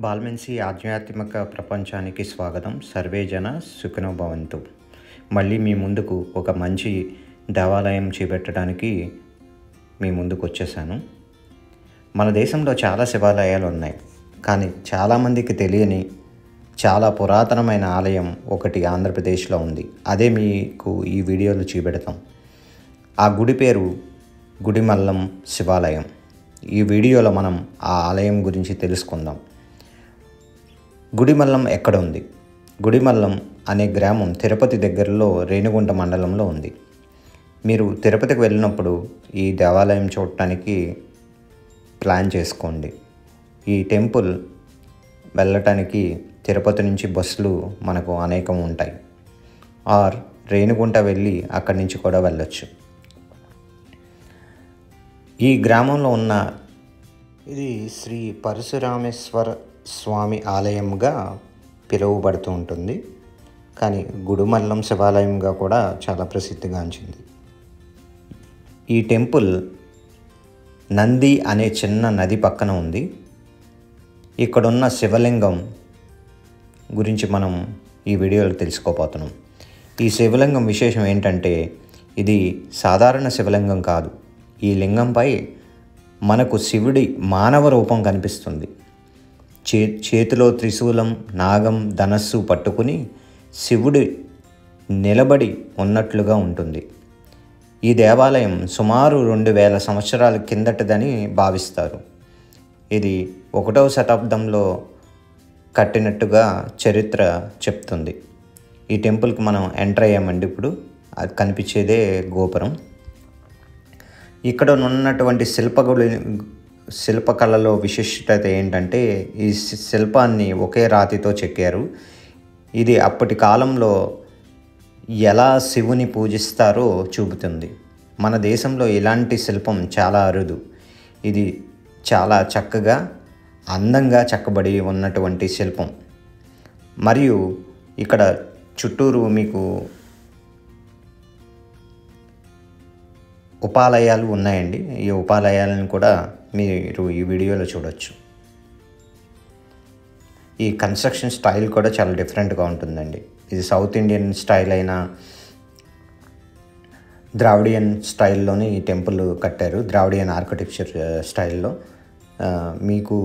బాల్మెన్సీ ఆధ్యాత్మిక ప్రపంచానికి స్వాగతం. సర్వే జన సుఖినో భవంతు. మళ్ళీ మీ ముందుకు ఒక మంచి దేవాలయం చేపట్టడానికి మీ ముందుకు వచ్చేసాను. మన దేశంలో చాలా శివాలయాలు ఉన్నాయి, కానీ చాలామందికి తెలియని చాలా పురాతనమైన ఆలయం ఒకటి ఆంధ్రప్రదేశ్లో ఉంది. అదే మీకు ఈ వీడియోలో చూపెడతాం. ఆ గుడి పేరు గుడిమల్లం శివాలయం. ఈ వీడియోలో మనం ఆ ఆలయం గురించి తెలుసుకుందాం. గుడిమల్లం ఎక్కడ ఉంది? గుడిమల్లం అనే గ్రామం తిరుపతి దగ్గరలో రేణిగుంట మండలంలో ఉంది. మీరు తిరుపతికి వెళ్ళినప్పుడు ఈ దేవాలయం చూడటానికి ప్లాన్ చేసుకోండి. ఈ టెంపుల్ వెళ్ళటానికి తిరుపతి నుంచి బస్సులు మనకు అనేకం ఉంటాయి, ఆర్ రేణిగుంట వెళ్ళి అక్కడి నుంచి కూడా వెళ్ళొచ్చు. ఈ గ్రామంలో ఉన్న ఇది శ్రీ పరశురామేశ్వర స్వామి ఆలయంగా పిలువబడుతూ ఉంటుంది, కానీ గుడిమల్లం శివాలయంగా కూడా చాలా ప్రసిద్ధిగాంచింది. ఈ టెంపుల్ నంది అనే చిన్న నది పక్కన ఉంది. ఇక్కడున్న శివలింగం గురించి మనం ఈ వీడియోలో తెలుసుకోబోతున్నాం. ఈ శివలింగం విశేషం ఏంటంటే, ఇది సాధారణ శివలింగం కాదు. ఈ లింగంపై మనకు శివుడి మానవ రూపం కనిపిస్తుంది. చేతిలో త్రిశూలం, నాగం, ధనస్సు పట్టుకుని శివుడి నిలబడి ఉన్నట్లుగా ఉంటుంది. ఈ దేవాలయం సుమారు 2000 సంవత్సరాల కిందటిదని భావిస్తారు. ఇది 1వ శతాబ్దంలో కట్టినట్టుగా చరిత్ర చెప్తుంది. ఈ టెంపుల్కి మనం ఎంటర్ అయ్యామండి. ఇప్పుడు అది కనిపించేదే గోపురం. ఇక్కడ ఉన్నటువంటి శిల్పకళలో విశిష్టత ఏంటంటే, ఈ శిల్పాన్ని ఒకే రాతితో చెక్కారు. ఇది అప్పటి కాలంలో ఎలా శివుని పూజిస్తారో చూపుతుంది. మన దేశంలో ఇలాంటి శిల్పం చాలా అరుదు. ఇది చాలా చక్కగా అందంగా చెక్కబడి ఉన్నటువంటి శిల్పం. మరియు ఇక్కడ చుట్టూరు మీకు ఉపాలయాలు ఉన్నాయండి. ఈ ఉపాలయాలను కూడా మీరు ఈ వీడియోలో చూడొచ్చు. ఈ కన్స్ట్రక్షన్ స్టైల్ కూడా చాలా డిఫరెంట్గా ఉంటుందండి. ఇది సౌత్ ఇండియన్ స్టైల్ అయిన ద్రావిడియన్ స్టైల్లోని ఈ టెంపుల్ కట్టారు. ద్రావిడియన్ ఆర్కిటెక్చర్ స్టైల్లో మీకు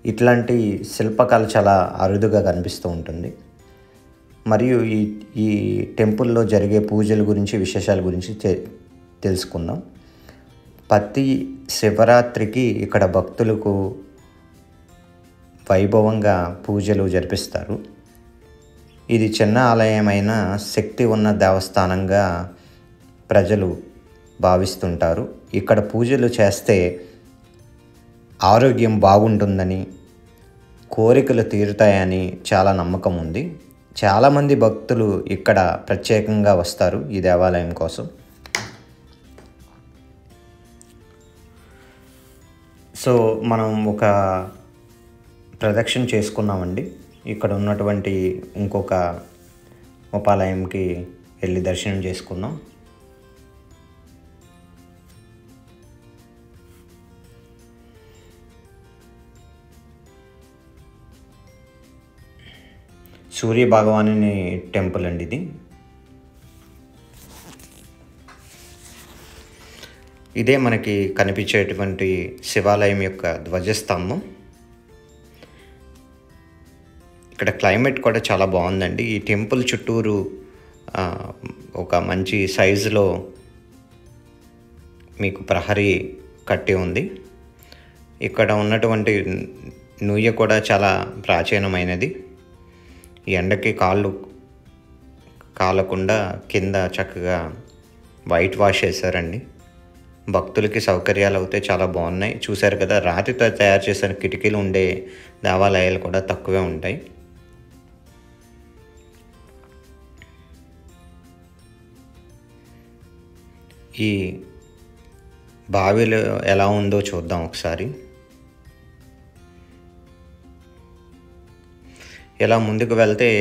ఇట్లాంటి శిల్పకళ చాలా అరుదుగా కనిపిస్తూ ఉంటుంది. మరియు ఈ టెంపుల్లో జరిగే పూజల గురించి, విశేషాల గురించి తెలుసుకుందాం. ప్రతి శివరాత్రికి ఇక్కడ భక్తులకు వైభవంగా పూజలు జరిపిస్తారు. ఇది చిన్న ఆలయమైన శక్తి ఉన్న దేవస్థానంగా ప్రజలు భావిస్తుంటారు. ఇక్కడ పూజలు చేస్తే ఆరోగ్యం బాగుంటుందని, కోరికలు తీరుతాయని చాలా నమ్మకం ఉంది. చాలామంది భక్తులు ఇక్కడ ప్రత్యేకంగా వస్తారు ఈ దేవాలయం కోసం. సో మనం ఒక ప్రదక్షిణ చేసుకున్నామండి. ఇక్కడ ఉన్నటువంటి ఇంకొక ఉపాలయంకి వెళ్ళి దర్శనం చేసుకుందాం. సూర్య భగవానుని టెంపుల్ అండి ఇది. ఇదే మనకి కనిపించేటువంటి శివాలయం యొక్క ధ్వజస్తంభం. ఇక్కడ క్లైమేట్ కూడా చాలా బాగుందండి. ఈ టెంపుల్ చుట్టూరు ఒక మంచి సైజులో మీకు ప్రహరీ కట్టి ఉంది. ఇక్కడ ఉన్నటువంటి నూయ్య కూడా చాలా ప్రాచీనమైనది. ఈ ఎండకి కాళ్ళు కాలకుండా కింద చక్కగా వైట్ వాష్ చేశారండి. భక్తులకి సౌకర్యాలు అయితే చాలా బాగున్నాయి. చూశారు కదా, రాతితో తయారు చేసిన కిటికీలు ఉండే దేవాలయాలు కూడా తక్కువే ఉంటాయి. ఈ బావిలో ఎలా ఉందో చూద్దాం ఒకసారి. ఇలా ముందుకు వెళ్తే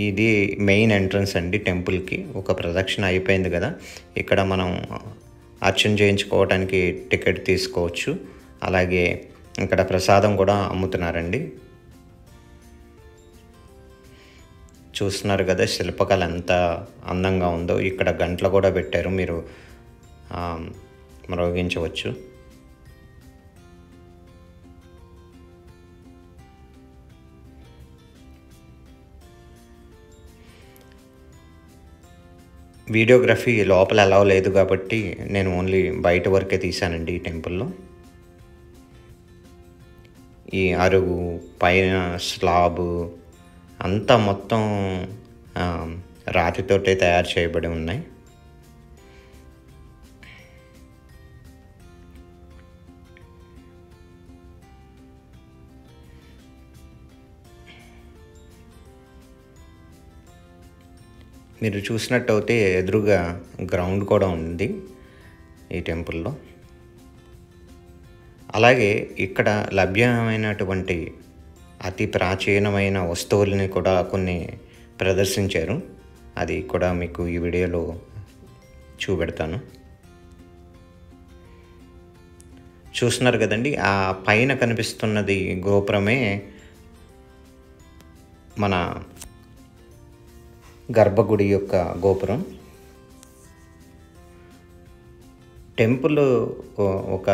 ఇది మెయిన్ ఎంట్రన్స్ అండి టెంపుల్కి. ఒక ప్రదక్షిణ అయిపోయింది కదా, ఇక్కడ మనం అర్చన చేయించుకోవడానికి టికెట్ తీసుకోవచ్చు. అలాగే ఇక్కడ ప్రసాదం కూడా అమ్ముతున్నారండి. చూస్తున్నారు కదా శిల్పకళ ఎంత అందంగా ఉందో. ఇక్కడ గంటలు కూడా పెట్టారు, మీరు మ్రోగించవచ్చు. వీడియోగ్రఫీ లోపల అలౌ లేదు కాబట్టి నేను ఓన్లీ బయట వరకే తీశానండి ఈ టెంపుల్లో. ఈ అరుగు పైన స్లాబు అంతా మొత్తం రాతితోటే తయారు చేయబడి ఉన్నాయి. మీరు చూసినట్టయితే ఎదురుగా గ్రౌండ్ కూడా ఉంది ఈ టెంపుల్లో. అలాగే ఇక్కడ లభ్యమైనటువంటి అతి ప్రాచీనమైన వస్తువుల్ని కూడా కొన్ని ప్రదర్శించారు. అది కూడా మీకు ఈ వీడియోలో చూపెడతాను. చూస్తున్నారు కదండి, ఆ పైన కనిపిస్తున్నది గోపురమే మన గర్భగుడి యొక్క గోపురం. టెంపుల్ ఒక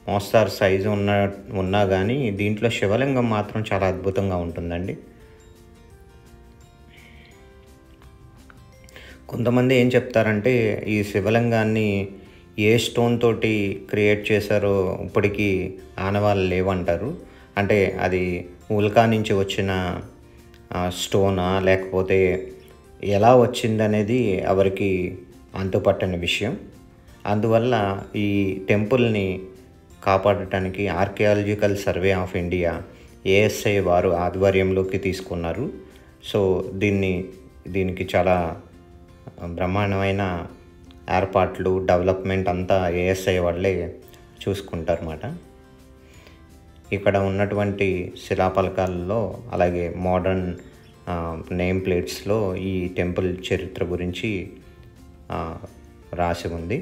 మోస్తారు సైజు ఉన్నా కానీ దీంట్లో శివలింగం మాత్రం చాలా అద్భుతంగా ఉంటుందండి. కొంతమంది ఏం చెప్తారంటే ఈ శివలింగాన్ని ఏ స్టోన్ తోటి క్రియేట్ చేశారో ఇప్పటికీ ఆనవాళ్ళు లేవంటారు. అంటే అది ఉల్కా నుంచి వచ్చిన స్టోనా లేకపోతే ఎలా వచ్చిందనేది ఎవరికి అంతుపట్టని విషయం. అందువల్ల ఈ టెంపుల్ని కాపాడటానికి archaeological survey of India ASI వారు ఆధ్వర్యంలోకి తీసుకున్నారు. సో దీనికి చాలా బ్రహ్మాండమైన ఏర్పాట్లు, డెవలప్మెంట్ అంతా ఏఎస్ఐ వాళ్ళే చూసుకుంటారన్నమాట. ఇక్కడ ఉన్నటువంటి శిలాఫలకాలలో అలాగే మోడర్న్ నేమ్ ప్లేట్స్లో ఈ టెంపుల్ చరిత్ర గురించి రాసి ఉంది.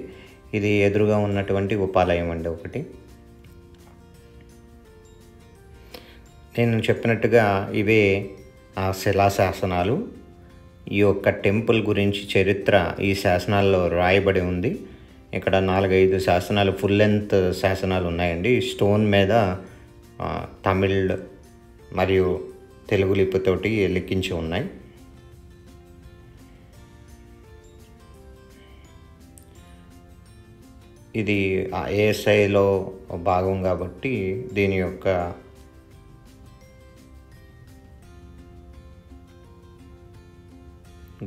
ఇది ఎదురుగా ఉన్నటువంటి ఉపాలయం అండి ఒకటి. నేను చెప్పినట్టుగా ఇవే శిలాశాసనాలు. ఈ యొక్క టెంపుల్ గురించి చరిత్ర ఈ శాసనాల్లో రాయబడి ఉంది. ఇక్కడ 4-5 శాసనాలు, ఫుల్ లెంత్ శాసనాలు ఉన్నాయండి. స్టోన్ మీద తమిళ్ మరియు తెలుగు లిపితోటి లిఖించి ఉన్నాయి. ఇది ఏఎస్ఐలో భాగం కాబట్టి దీని యొక్క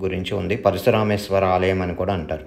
గురించి ఉంది. పరశురామేశ్వర ఆలయం అని కూడా అంటారు.